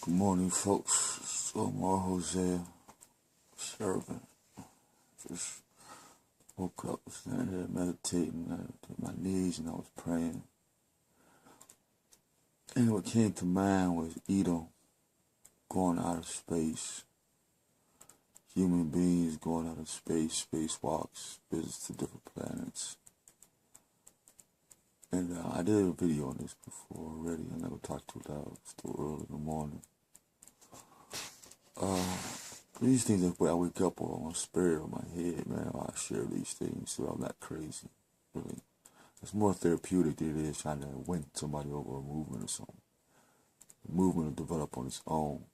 Good morning, folks. It's Omar Hosea, servant. Just woke up, standing here meditating to my knees, and I was praying. And what came to mind was Edom going out of space. Human beings going out of space, spacewalks, visits to different planets. And I did a video on this before already. I never talked too loud. It's still early in the morning. These things that I wake up on my spirit, on my head, man, I share these things so I'm not crazy, really. It's more therapeutic than it is trying to win somebody over a movement or something. The movement will develop on its own,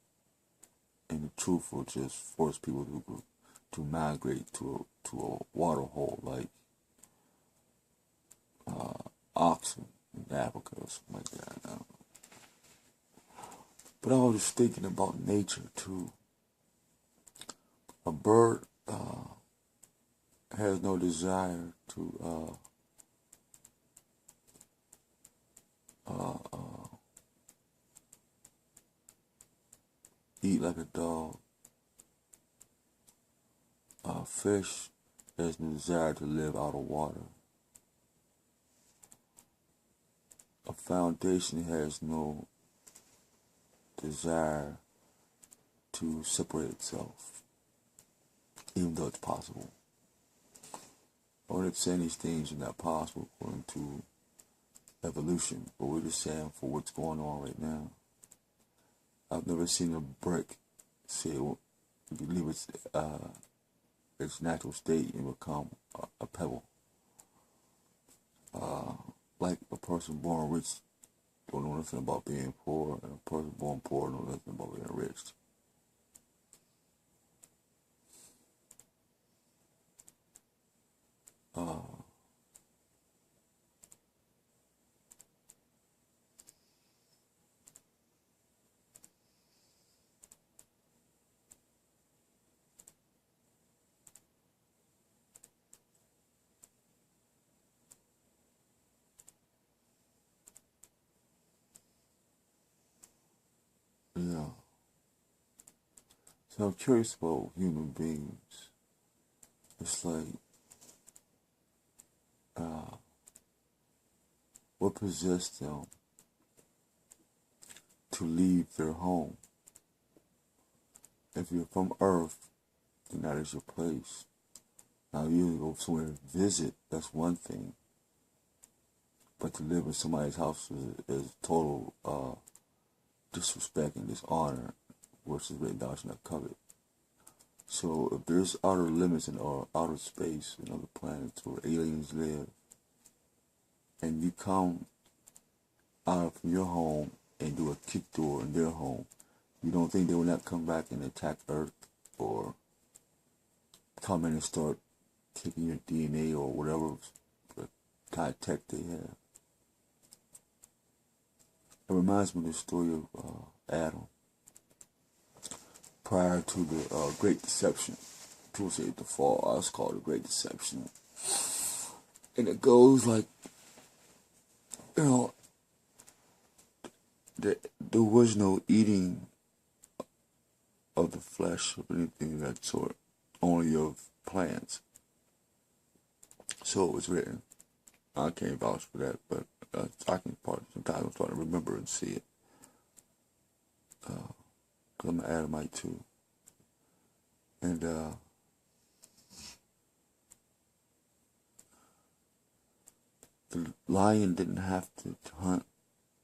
and the truth will just force people to migrate to a water hole like oxen in Africa or something like that. I don't know. But I was just thinking about nature too. A bird has no desire to eat like a dog. A fish has no desire to live out of water. A foundation has no desire to separate itself, even though it's possible. I'm not saying these things are not possible according to evolution, but we're just saying for what's going on right now. I've never seen a brick say, well, if you leave its natural state and become a pebble. Like a person born rich don't know nothing about being poor, and a person born poor don't know nothing about being rich. Yeah. So I'm curious about human beings. It's like, what possessed them to leave their home? If you're from Earth, then that is your place. Now, you go somewhere to visit, that's one thing. But to live in somebody's house is total disrespect and dishonor, which is written down in that covenant. So if there's outer limits in outer space and other planets where aliens live, and you come out from your home and do a kick door in their home, you don't think they will not come back and attack Earth or come in and start taking your DNA or whatever kind of tech they have? It reminds me of the story of Adam prior to the Great Deception. People say the fall. It's called the Great Deception. And it goes like, there was no eating of the flesh of anything of that sort, only of plants. So it was written. I can't vouch for that, but I can sometimes I'm starting to remember and see it. Because I'm an Adamite too. And the lion didn't have to hunt.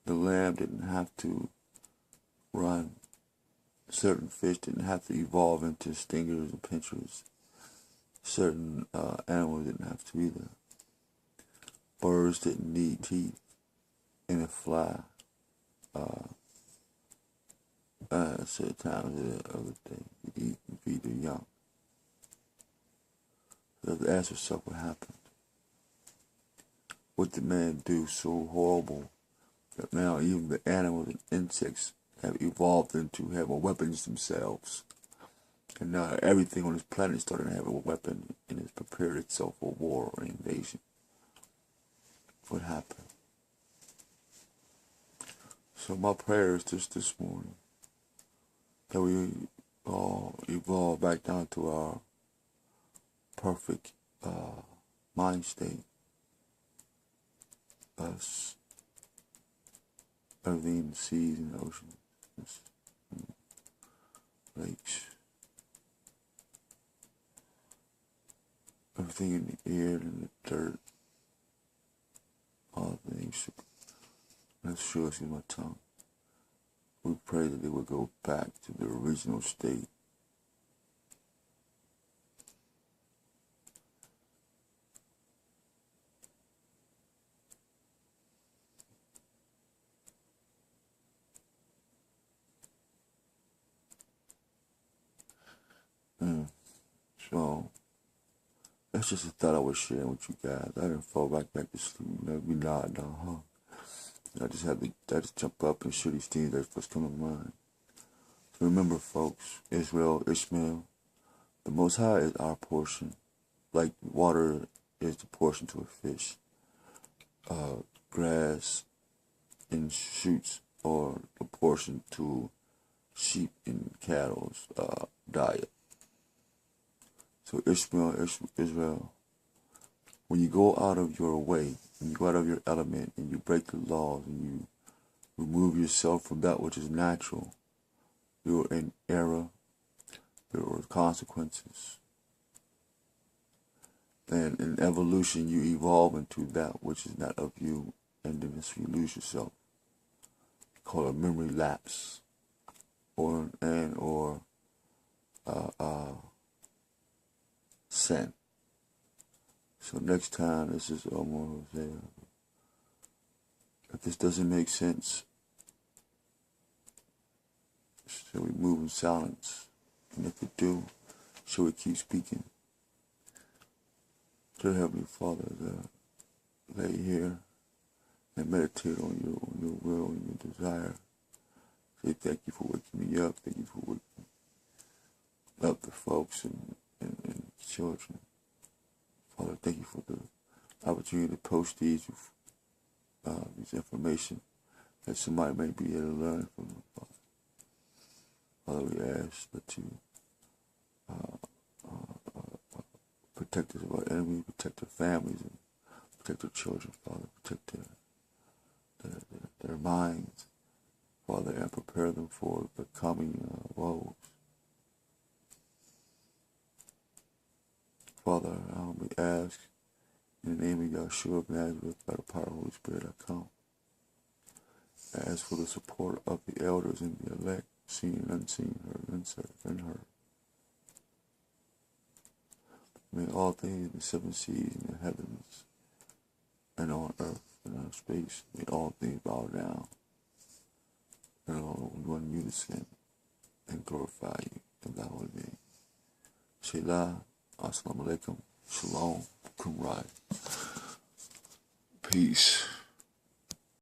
The lamb didn't have to run. Certain fish didn't have to evolve into stingers and pinchers. Certain animals didn't have to either. Birds didn't need teeth. And a fly. Certain times of the day, you eat and feed the young. So to ask yourself what happened. What did man do so horrible that now even the animals and insects have evolved into having weapons themselves? And now everything on this planet is starting to have a weapon and has prepared itself for war or invasion. What happened? So my prayer is just this morning. that we all evolve back down to our perfect mind state. Us, everything in the seas and the oceans, and lakes, everything in the air and the dirt, all things. That's sure it's in my tongue. We pray that they would go back to the original state. So, that's just a thought I was sharing with you guys. I didn't fall back to sleep. Never be nodding down, huh? I just jump up and share these things that first come to mind. So remember, folks, Israel, Ishmael, the Most High is our portion. Like water is the portion to a fish. Grass and shoots are the portion to sheep and cattle's diet. So Israel, when you go out of your way, when you go out of your element and you break the laws and you remove yourself from that which is natural, you're in error, there are consequences. Then in evolution, you evolve into that which is not of you, and then you lose yourself. Call it memory lapse, or sin. So next time, this is almost there. If this doesn't make sense, shall we move in silence? And if it do, shall we keep speaking? Dear Heavenly Father, lay here and meditate on your will and your desire. Say thank you for waking me up. Thank you for waking up the folks and children. Father, thank you for the opportunity to post these information that somebody may be able to learn from them, Father. Father, we ask that you protect us of our enemies, protect their families, and protect their children, Father. Protect their minds, Father, and prepare them for the coming woes. Father, we ask in the name of Yahshua of Nazareth, by the power of the Holy Spirit, I come. I ask for the support of the elders and the elect, seen and unseen, heard and unheard. May all things in the seven seas and the heavens and on earth and on space, may all things bow down and all in one unison and glorify you in thy holy name. Shelah, assalamu alaikum, shalom, kumrai. Peace.